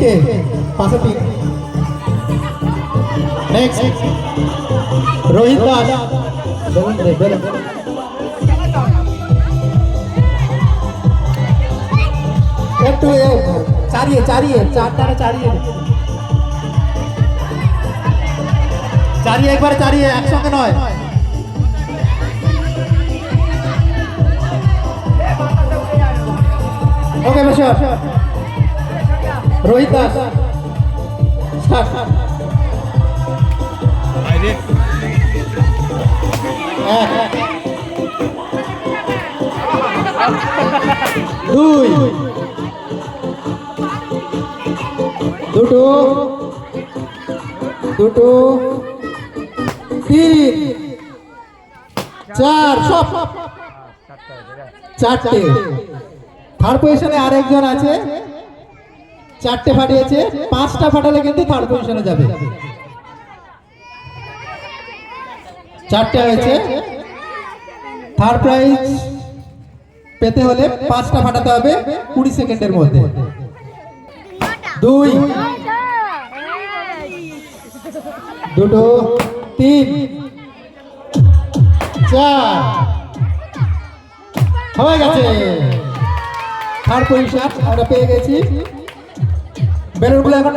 কে পাশে তিন। Next Rohit Das. Balloon দে, balloon. একটু চারিয়ে চারিয়ে চারটারে চারিয়ে চারিয়ে একবারে চারিয়ে, একসঙ্গে নয়। ওকে বসো। রোহিত দাস দুই দুটো দুটো তিন চার, সব চারটে। থার্ড পজিশনে আরেকজন আছে, চারটে ফাটিয়েছে, পাঁচটা ফাটালে কিন্তু থার্ড পজিশনে যাবে। চারটে হয়েছে, থার্ড প্রাইজ পেতে হলে পাঁচটা ফাটাতে হবে 20 সেকেন্ডের মধ্যে। দুই দুটো তিন চার, হয়ে গেছে। থার্ড পজিশন আমরা পেয়ে গেছি। বেলুনগুলো এখন